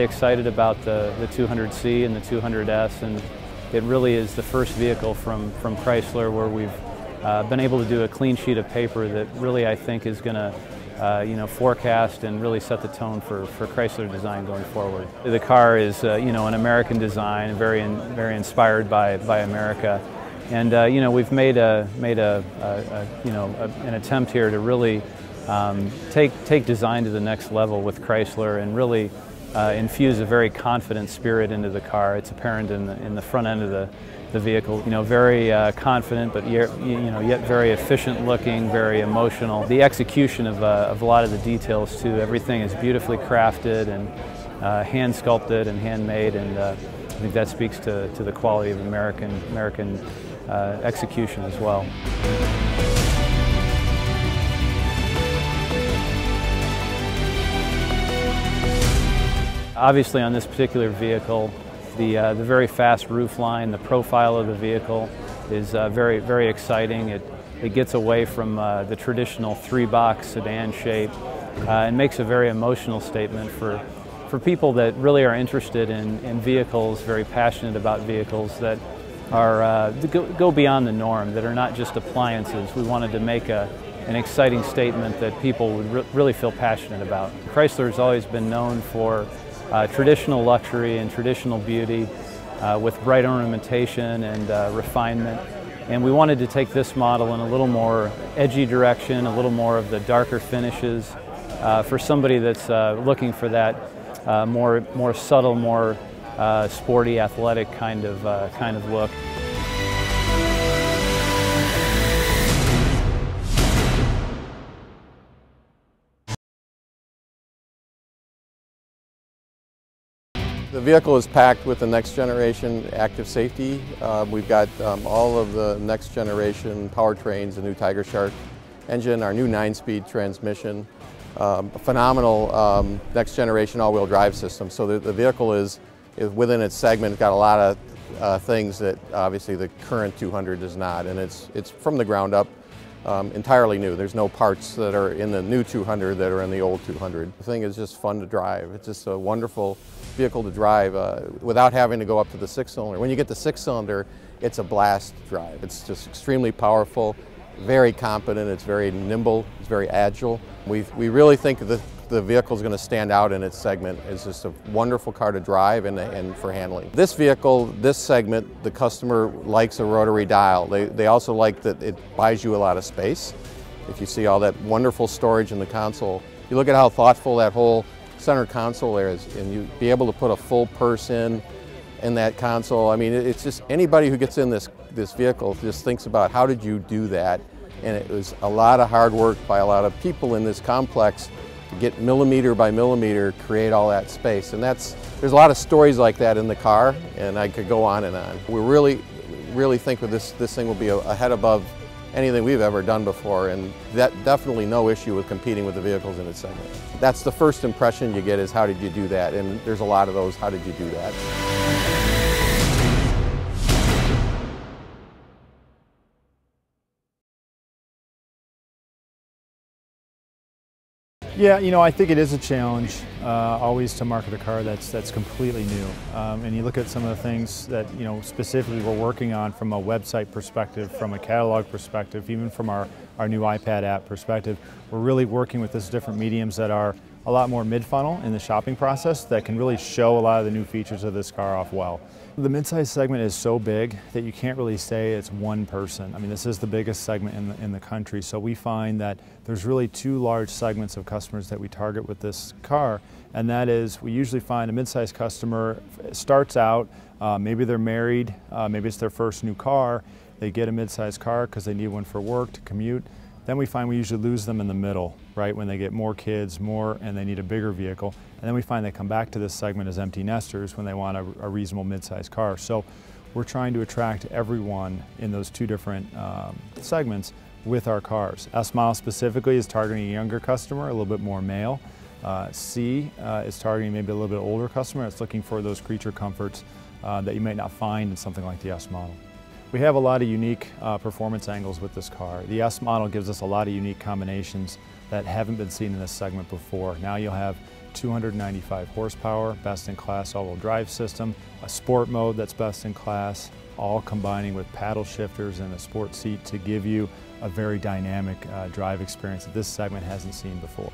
really excited about the 200C and the 200S, and it really is the first vehicle from Chrysler where we've been able to do a clean sheet of paper that really I think is going to forecast and really set the tone for Chrysler design going forward. The car is an American design, very inspired by America, and we've made an attempt here to really take design to the next level with Chrysler and really infuse a very confident spirit into the car. It's apparent in the front end of the vehicle. Very confident, but yet very efficient looking, very emotional. The execution of a lot of the details too. Everything is beautifully crafted and hand sculpted and handmade, and I think that speaks to the quality of American execution as well. Obviously, on this particular vehicle, the very fast roof line, the profile of the vehicle is very exciting. It gets away from the traditional three-box sedan shape and makes a very emotional statement for people that really are interested in vehicles, very passionate about vehicles that are go beyond the norm, that are not just appliances. We wanted to make an exciting statement that people would really feel passionate about. Chrysler has always been known for traditional luxury and traditional beauty with bright ornamentation and refinement. And we wanted to take this model in a little more edgy direction, a little more of the darker finishes for somebody that's looking for that more subtle, more sporty, athletic kind of look. The vehicle is packed with the next generation active safety. We've got all of the next generation powertrains, the new Tiger Shark engine, our new 9-speed transmission, a phenomenal next generation all-wheel drive system. So the vehicle is within its segment, got a lot of things that obviously the current 200 does not, and it's from the ground up. Entirely new. There's no parts that are in the new 200 that are in the old 200. The thing is just fun to drive. It's just a wonderful vehicle to drive without having to go up to the 6-cylinder. When you get the 6-cylinder, it's a blast to drive. It's just extremely powerful, very competent, it's very nimble, it's very agile. We really think that the vehicle is going to stand out in its segment. It's just a wonderful car to drive and for handling. This vehicle, this segment, the customer likes a rotary dial. They also like that it buys you a lot of space. If you see all that wonderful storage in the console, you look at how thoughtful that whole center console there is, and you be able to put a full person in that console. I mean, it's just anybody who gets in this vehicle just thinks about how did you do that, and it was a lot of hard work by a lot of people in this complex to get millimeter by millimeter, create all that space. And there's a lot of stories like that in the car, and I could go on and on. We really think that this thing will be a head above anything we've ever done before, and that definitely no issue with competing with the vehicles in its segment. That's the first impression you get is how did you do that, and there's a lot of those, how did you do that? Yeah, I think it is a challenge always to market a car that's completely new. And you look at some of the things that specifically we're working on from a website perspective, from a catalog perspective, even from our new iPad app perspective. We're really working with these different mediums that are a lot more mid-funnel in the shopping process that can really show a lot of the new features of this car off well. The midsize segment is so big that you can't really say it's one person. I mean, this is the biggest segment in the country, so we find that there's really two large segments of customers that we target with this car, and that is we usually find a midsize customer starts out, maybe they're married, maybe it's their first new car, they get a midsize car because they need one for work to commute. Then we find we usually lose them in the middle, right, when they get more kids, and they need a bigger vehicle. And then we find they come back to this segment as empty nesters when they want a reasonable mid-size car. So we're trying to attract everyone in those two different segments with our cars. S model specifically is targeting a younger customer, a little bit more male. C is targeting maybe a little bit older customer that's looking for those creature comforts that you might not find in something like the S model. We have a lot of unique performance angles with this car. The S model gives us a lot of unique combinations that haven't been seen in this segment before. Now you'll have 295 horsepower, best-in-class all-wheel drive system, a sport mode that's best-in-class, all combining with paddle shifters and a sport seat to give you a very dynamic drive experience that this segment hasn't seen before.